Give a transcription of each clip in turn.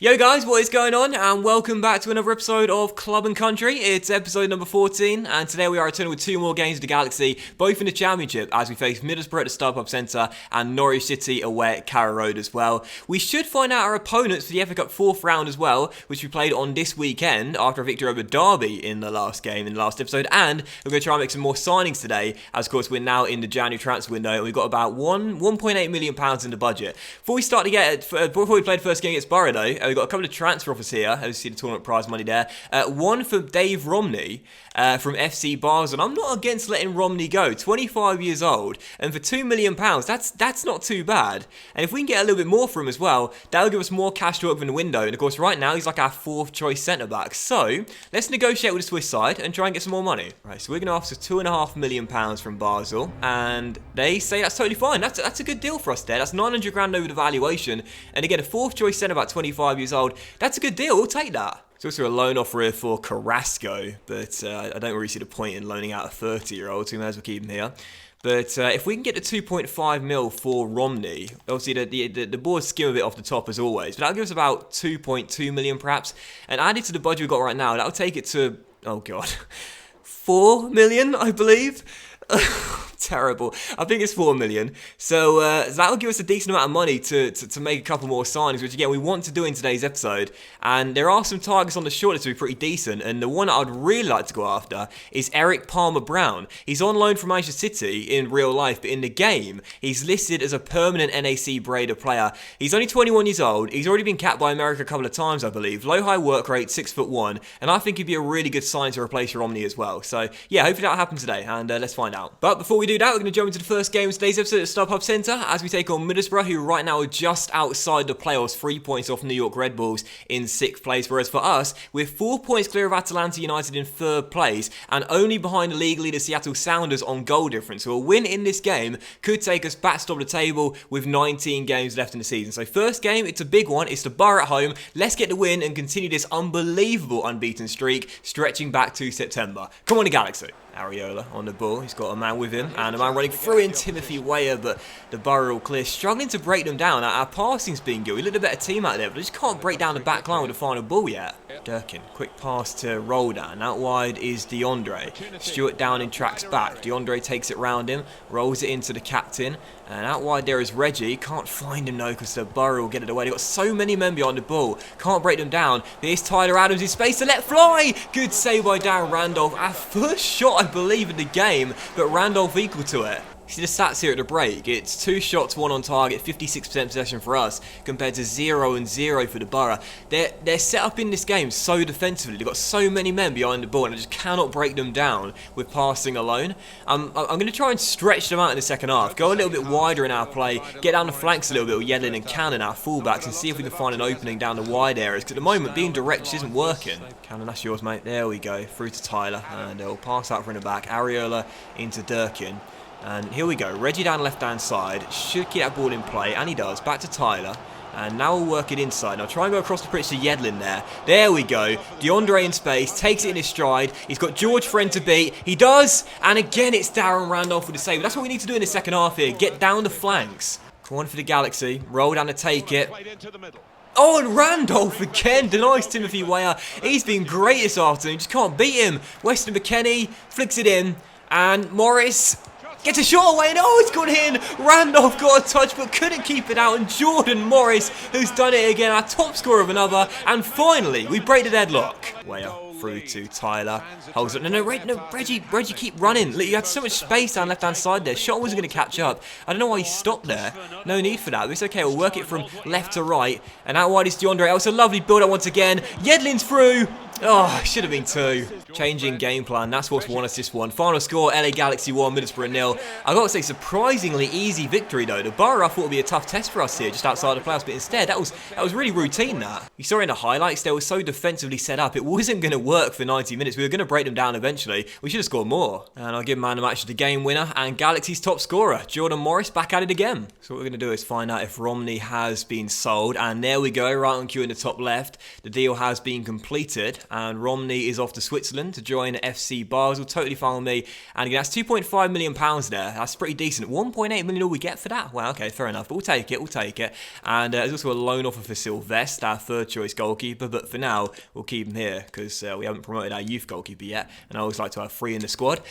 Yo guys, what is going on? And welcome back to another episode of Club and Country. It's episode number 14, and today we are returning with two more games of the Galaxy, both in the Championship, as we face Middlesbrough at the StubHub Centre and Norwich City away at Carrow Road as well. We should find out our opponents for the FA Cup 4th round as well, which we played on this weekend after a victory over Derby in the last game, in the last episode, and we're going to try and make some more signings today, as of course we're now in the January transfer window, and we've got about £1.8 million in the budget. Before we play the first game against Borough though, we've got a couple of transfer offers here. As you see the tournament prize money there. One for Dave Romney from FC Basel. I'm not against letting Romney go. 25 years old, and for £2 million, that's not too bad. And if we can get a little bit more for him as well, that'll give us more cash to work with in the window. And of course, right now he's like our 4th choice centre back. So let's negotiate with the Swiss side and try and get some more money. Right, so we're going to ask for £2.5 million from Basel, and they say that's totally fine. That's a good deal for us there. That's 900 grand over the valuation, and again a 4th choice centre back, 25 years old. That's a good deal. We'll take that. There's also a loan offer here for Carrasco, but I don't really see the point in loaning out a 30-year-old, so we may as well keep him here. But if we can get the 2.5 mil for Romney, obviously the boards skim a bit off the top as always, but that'll give us about 2.2 million perhaps. And added to the budget we've got right now, that'll take it to, oh god, 4 million, I believe. Terrible. I think it's 4 million. So that will give us a decent amount of money to make a couple more signings, which again we want to do in today's episode. And there are some targets on the shortlist to be pretty decent, and the one that I'd really like to go after is Eric Palmer-Brown. He's on loan from Manchester City in real life, but in the game he's listed as a permanent NAC Breda player. He's only 21 years old. He's already been capped by America a couple of times, I believe. Low high work rate, 6'1", and I think he'd be a really good sign to replace Romney as well. So yeah, hopefully that'll happen today, and let's find out. But before we do that, we're going to jump into the first game of today's episode at StubHub Centre as we take on Middlesbrough, who right now are just outside the playoffs, 3 points off New York Red Bulls in 6th place, whereas for us, we're 4 points clear of Atalanta United in 3rd place and only behind the league leader Seattle Sounders on goal difference. So a win in this game could take us back to top of the table with 19 games left in the season. So first game, it's a big one. It's to Borough at home. Let's get the win and continue this unbelievable unbeaten streak stretching back to September. Come on, the Galaxy. Areola on the ball, he's got a man with him, and a man running through in Timothy Weah, but the Borough all clear, struggling to break them down. Our passing's been good, we looked a better team out there, but they just can't break down the back line with the final ball yet. Durkin, quick pass to Roldan, out wide is DeAndre, Stewart down in tracks back, DeAndre takes it round him, rolls it into the captain, and out wide there is Reggie, can't find him though because the Borough will get it away. They've got so many men behind the ball, can't break them down. There's Tyler Adams in space to let fly, good save by Darren Randolph, our first shot I believe in the game, but Randolph equal to it. See the stats here at the break, it's 2 shots, 1 on target, 56% possession for us, compared to 0 and 0 for the Borough. They're set up in this game so defensively, they've got so many men behind the ball and I just cannot break them down with passing alone. I'm going to try and stretch them out in the second half, go a little bit wider in our play, get down the flanks a little bit with Yedlin and Cannon, our fullbacks, and see if we can find an opening down the wide areas, because at the moment being direct just isn't working. Cannon, that's yours mate, there we go, through to Tyler, and they'll pass out from the back, Areola into Durkin. And here we go, Reggie down left hand side, should keep that ball in play, and he does, back to Tyler, and now we'll work it inside. Now try and go across the pitch to Yedlin there we go, DeAndre in space, takes it in his stride, he's got George Friend to beat, he does, and again it's Darren Randolph with the save. That's what we need to do in the second half here, get down the flanks. Come on for the Galaxy, roll down to take it. Oh, and Randolph again denies Timothy Weah. He's been great this afternoon, just can't beat him. Weston McKennie flicks it in, and Morris gets a shot away, and oh, it's gone in. Randolph got a touch but couldn't keep it out, and Jordan Morris, who's done it again, our top scorer of another, and finally we break the deadlock. Weah through to Tyler, holds it. No, Reggie keep running. Look, you had so much space down left hand side there. Shot wasn't going to catch up. I don't know why he stopped there. No need for that, but it's okay, we'll work it from left to right, and out wide is DeAndre. Oh, it's a lovely build up once again. Yedlin's through. Oh, should have been 2. Changing game plan, that's what's won us this one. Final score, LA Galaxy 1, Middlesbrough 0. I got to say, surprisingly easy victory though. The Borough I thought would be a tough test for us here, just outside the playoffs, but instead, that was really routine that. You saw in the highlights, they were so defensively set up, it wasn't going to work for 90 minutes. We were going to break them down eventually. We should have scored more. And I'll give man of the match to the game winner and Galaxy's top scorer, Jordan Morris, back at it again. So what we're going to do is find out if Romney has been sold, and there we go, right on cue in the top left. The deal has been completed, and Romney is off to Switzerland to join FC Basel. Totally fine with me. And again, that's £2.5 million there. That's pretty decent. 1.8 million all we get for that? Well, okay, fair enough. But we'll take it. And there's also a loan offer for Sylvestre, our third choice goalkeeper. But for now, we'll keep him here because we haven't promoted our youth goalkeeper yet. And I always like to have 3 in the squad.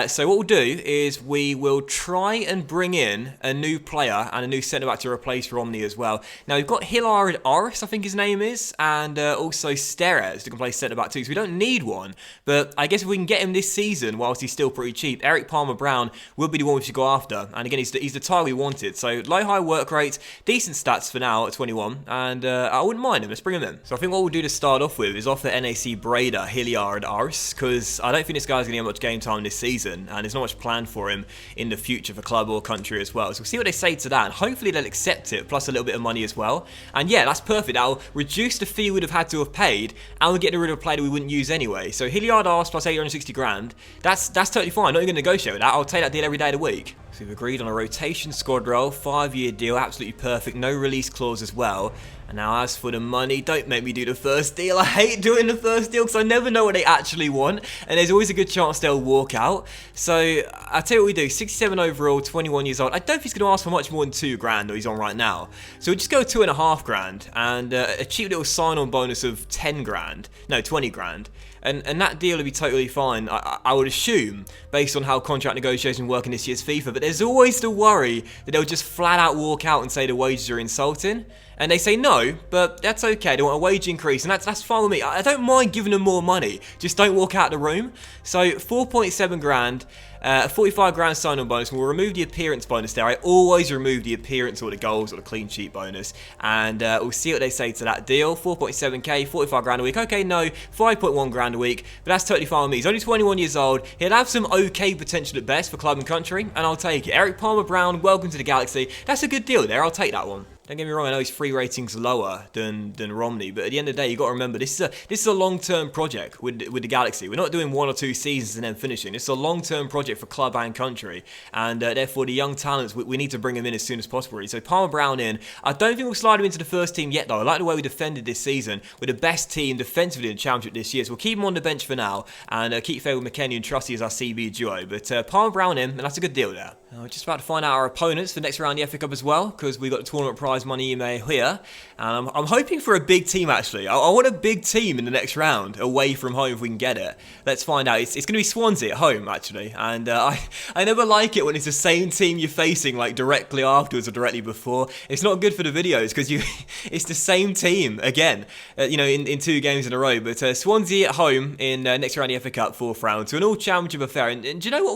So what we'll do is we will try and bring in a new player and a new centre-back to replace Romney as well. Now, we've got Hilard Aris, I think his name is, and also Steres to play centre-back too. So we don't need one. But I guess if we can get him this season whilst he's still pretty cheap, Eric Palmer-Brown will be the one we should go after. And again, he's the target we wanted. So low high work rate, decent stats for now at 21, and I wouldn't mind him. Let's bring him in. So I think what we'll do to start off with is offer NAC Breda Hilliard Ars, because I don't think this guy's going to get much game time this season, and there's not much planned for him in the future for club or country as well. So we'll see what they say to that, and hopefully they'll accept it, plus a little bit of money as well. And yeah, that's perfect. That'll reduce the fee we'd have had to have paid, and we're getting rid of a player that we wouldn't use anyway. So Hilliard Ars plus 860 grand, that's totally fine. Not even going to negotiate with that. I'll take that deal every day of the week. So we've agreed on a rotation squad role, 5-year deal, absolutely perfect, no release clause as well. And now as for the money, don't make me do the first deal. I hate doing the first deal because I never know what they actually want, and there's always a good chance they'll walk out. So I'll tell you what we do, 67 overall, 21 years old. I don't think he's going to ask for much more than 2 grand that he's on right now. So we'll just go 2.5 grand and a cheap little sign-on bonus of 10 grand, no, 20 grand. And that deal will be totally fine, I would assume, based on how contract negotiations work in this year's FIFA. But there's always the worry that they'll just flat out walk out and say the wages are insulting. And they say no, but that's okay. They want a wage increase, and that's fine with me. I don't mind giving them more money. Just don't walk out the room. So 4.7 grand, 45 grand sign-on bonus. We'll remove the appearance bonus there. I always remove the appearance or the goals or the clean sheet bonus. And we'll see what they say to that deal. 4.7k, 45 grand a week. Okay, no, 5.1 grand a week, but that's totally fine with me. He's only 21 years old. He'll have some okay potential at best for club and country, and I'll take it. Eric Palmer-Brown, welcome to the Galaxy. That's a good deal there. I'll take that one. Don't get me wrong, I know his free rating's lower than Romney, but at the end of the day, you've got to remember, this is a long-term project with the Galaxy. We're not doing 1 or 2 seasons and then finishing. It's a long-term project for club and country, and therefore the young talents, we need to bring them in as soon as possible. So Palmer-Brown in. I don't think we'll slide him into the first team yet, though. I like the way we defended this season. We're the best team defensively in the Championship this year, so we'll keep him on the bench for now, and keep fair with McKennie and Trusty as our CB duo. But Palmer-Brown in, and that's a good deal there. We're just about to find out our opponents for the next round of the FA Cup as well, because we've got the tournament prize money email here. And I'm hoping for a big team, actually. I want a big team in the next round, away from home if we can get it. Let's find out. It's going to be Swansea at home, actually. And I never like it when it's the same team you're facing, like, directly afterwards or directly before. It's not good for the videos, because it's the same team, again, in 2 games in a row. But Swansea at home in next round of the FA Cup, 4th round, to an all-championship affair. And do you know what?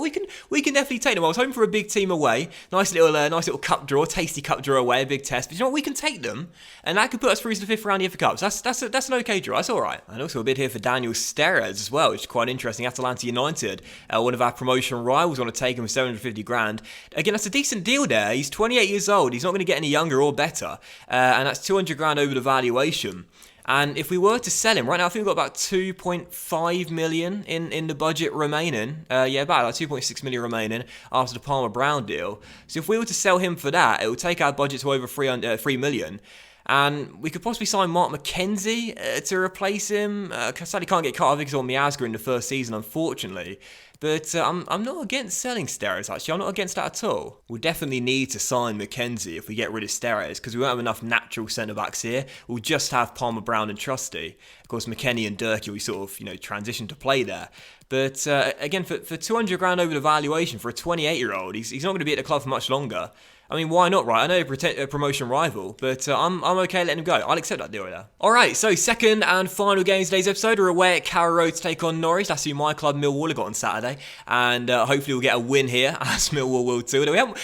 We can definitely take them. I was hoping for a big team away. Nice little cup draw, tasty cup draw away, a big test. But you know what? We can take them, and that could put us through to the 5th round of the FA Cup. So that's an okay draw. That's all right. And also a bid here for Daniel Steres as well, which is quite interesting. Atalanta United, one of our promotion rivals, want to take him for 750 grand. Again, that's a decent deal there. He's 28 years old. He's not going to get any younger or better, and that's 200 grand over the valuation. And if we were to sell him, right now I think we've got about 2.5 million in the budget remaining. About 2.6 million remaining after the Palmer-Brown deal. So if we were to sell him for that, it would take our budget to over 3 million. And we could possibly sign Mark McKenzie to replace him. Sadly can't get cut off because of Miazga in the first season, unfortunately. But I'm not against selling Steres, actually. I'm not against that at all. We'll definitely need to sign McKenzie if we get rid of Steres, because we won't have enough natural centre-backs here. We'll just have Palmer-Brown and Trusty. Of course, McKennie and Durkee, we sort of, transition to play there. But again, for 200 grand over the valuation for a 28-year-old, he's not going to be at the club for much longer. I mean, why not, right? I know you're a promotion rival, but I'm okay letting him go. I'll accept that deal there. Alright, so second and final game of today's episode. We're away at Carrow Road to take on Norwich. That's who my club, Millwall, have got on Saturday. And hopefully we'll get a win here, as Millwall will too.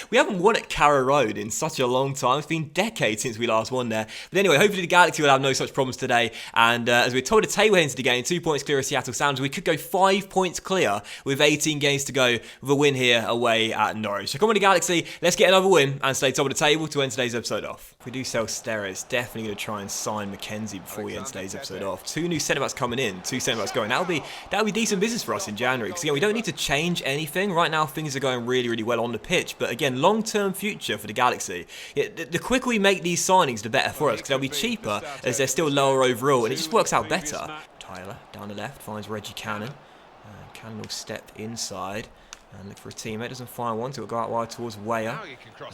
We haven't won at Carrow Road in such a long time. It's been decades since we last won there. But anyway, hopefully the Galaxy will have no such problems today. And as we're told to table into the game, 2 points clear of Seattle Sounders. We could go 5 points clear with 18 games to go with a win here away at Norwich. So come on, the Galaxy, let's get another win and stay top of the table to end today's episode off. If we do sell Steres, definitely going to try and sign McKenzie before we end today's episode off. 2 new centre-backs coming in, 2 centre-backs going. That'll be decent business for us in January, because again, we don't need to change anything. Right now, things are going really, really well on the pitch, but again, long-term future for the Galaxy. The quicker we make these signings, the better for us, because they'll be cheaper as they're still lower overall, and it just works out better. Tyler down the left, finds Reggie Cannon. Cannon will step inside and look for a teammate. Doesn't find one, so it'll go out wide towards Weyer.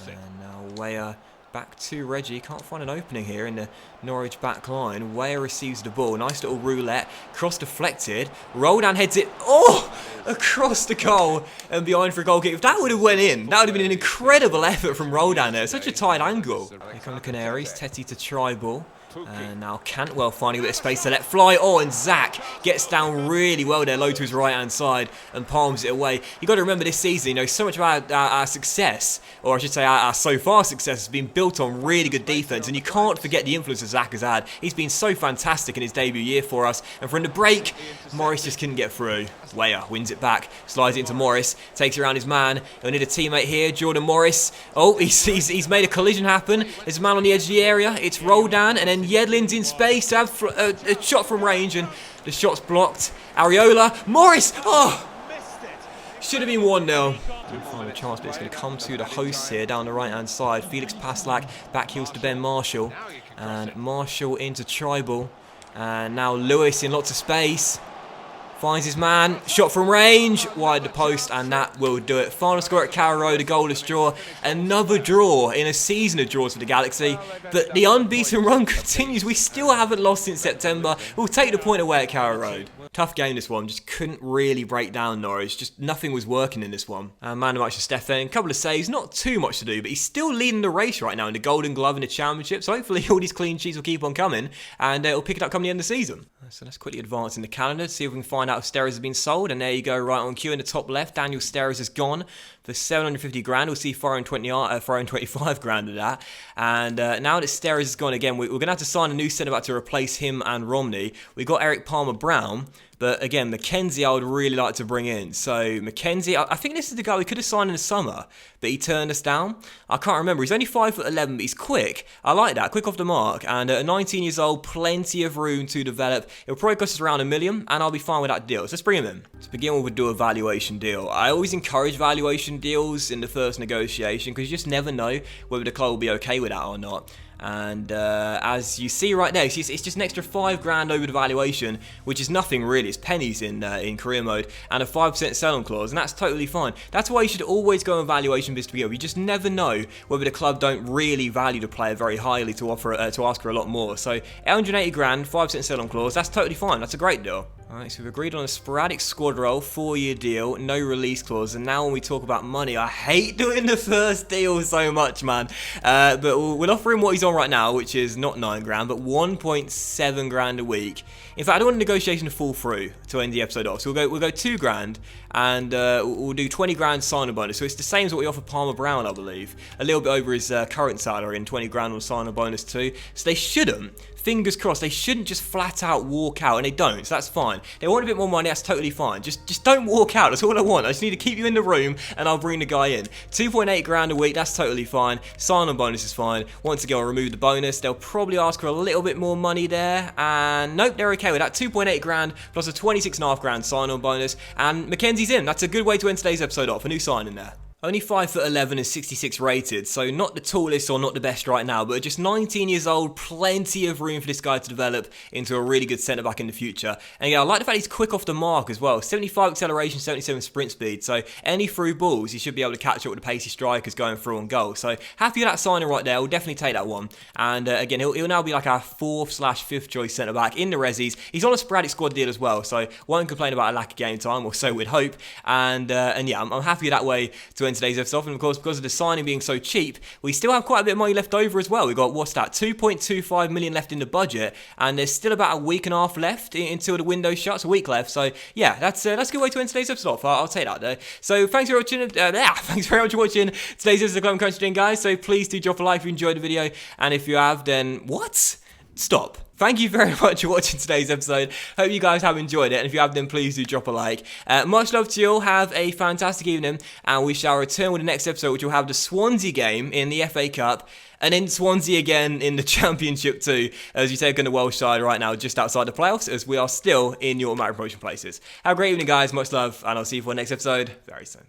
And now Weyer back to Reggie. Can't find an opening here in the Norwich back line. Weyer receives the ball. Nice little roulette. Cross deflected. Roldan heads it. Oh! Across the goal and behind for a goal kick. If that would have went in, that would have been an incredible effort from Roldan there. Such a tight angle. Here come the Canaries. Tetty to try ball. And now Cantwell finding a bit of space to let fly. Oh, and Zach gets down really well there, low to his right-hand side and palms it away. You've got to remember this season, you know, so much of our success, or I should say our so far success, has been built on really good defense, and you can't forget the influence that Zach has had. He's been so fantastic in his debut year for us, and for him to break, Morris just couldn't get through. Weyer wins it back, slides it into Morris, takes it around his man. He'll need a teammate here, Jordan Morris. Oh, he's made a collision happen. There's a man on the edge of the area. It's Roldan, and then Yedlin's in space to have a shot from range, and the shot's blocked. Areola, Morris, oh! Should have been 1-0. Didn't find a chance, but it's going to come to the hosts here down the right-hand side. Felix Paslak back heels to Ben Marshall, and Marshall into Tribal, and now Lewis in lots of space. Finds his man, shot from range, wide the post, and that will do it. Final score at Carrow Road, a goalless draw. Another draw in a season of draws for the Galaxy. But the unbeaten run continues. We still haven't lost since September. We'll take the point away at Carrow Road. Tough game this one, just couldn't really break down Norwich. Just nothing was working in this one. Man of match to Stefan, a couple of saves, not too much to do, but he's still leading the race right now in the Golden Glove in the Championship. So hopefully all these clean sheets will keep on coming, and he'll pick it up come the end of the season. So let's quickly advance in the calendar, see if we can find out if Steres has been sold. And there you go, right on cue in the top left. Daniel Steres is gone for 750 grand. We'll see 425 grand of that. And now that Steres is gone again, we're going to have to sign a new centre back to replace him and Romney. We got Eric Palmer-Brown. But again, Mackenzie I would really like to bring in. So Mackenzie, I think this is the guy we could have signed in the summer, but he turned us down. I can't remember. He's only 5'11", but he's quick. I like that. Quick off the mark. And at 19 years old, plenty of room to develop. It'll probably cost us around $1 million, and I'll be fine with that deal. So let's bring him in. To begin with, we'll do a valuation deal. I always encourage valuation deals in the first negotiation because you just never know whether the club will be okay with that or not. And as you see right there, it's just an extra 5 grand over the valuation, which is nothing really. It's pennies in career mode, and a 5% sell-on clause, and that's totally fine. That's why you should always go on valuation bids to begin with. You just never know whether the club don't really value the player very highly to ask for a lot more. So 880 grand, 5% sell-on clause, that's totally fine. That's a great deal. Alright, so we've agreed on a sporadic squad role, 4-year deal, no release clause, and now when we talk about money, I hate doing the first deal so much, man. But we'll offer him what he's on right now, which is not 9 grand, but 1.7 grand a week. In fact, I don't want the negotiation to fall through to end the episode off, so we'll go 2 grand, and we'll do 20 grand sign-on bonus. So it's the same as what we offer Palmer Brown, I believe. A little bit over his current salary, and 20 grand on sign-on bonus too. So they shouldn't. Fingers crossed, they shouldn't just flat out walk out, and they don't, so that's fine. They want a bit more money, that's totally fine. Just don't walk out, that's all I want. I just need to keep you in the room, and I'll bring the guy in. 2.8 grand a week, that's totally fine. Sign-on bonus is fine. Once again, I'll remove the bonus. They'll probably ask for a little bit more money there, and nope, they're okay with that. 2.8 grand plus a 26.5 grand sign-on bonus, and Mackenzie's in. That's a good way to end today's episode off, a new sign in there. Only 5'11" and 66 rated, so not the tallest or not the best right now, but just 19 years old, plenty of room for this guy to develop into a really good centre-back in the future. And yeah, I like the fact he's quick off the mark as well. 75 acceleration, 77 sprint speed, so any through balls, he should be able to catch up with the pacey strikers going through on goal. So happy with that signing right there, we'll definitely take that one. And again, he'll now be like our 4th/5th choice centre-back in the resis. He's on a sporadic squad deal as well, so won't complain about a lack of game time, or so we'd hope. And yeah, I'm happy that way to end today's episode off. And of course, because of the signing being so cheap, we still have quite a bit of money left over as well. We've got, what's that, 2.25 million left in the budget, and there's still about a week and a half left until the window shuts, a week left. So yeah, that's a good way to end today's episode off. I'll take that there. So thanks for watching. Thanks very much for watching today's episode of Club and Country, guys. So please do drop a like if you enjoyed the video, and if you have, then what? Stop. Thank you very much for watching today's episode. Hope you guys have enjoyed it, and if you have, then please do drop a like. Much love to you all. Have a fantastic evening, and we shall return with the next episode, which will have the Swansea game in the FA Cup, and then Swansea again in the Championship too, as you take on the Welsh side right now just outside the playoffs, as we are still in your automatic promotion places. Have a great evening, guys. Much love, and I'll see you for the next episode very soon.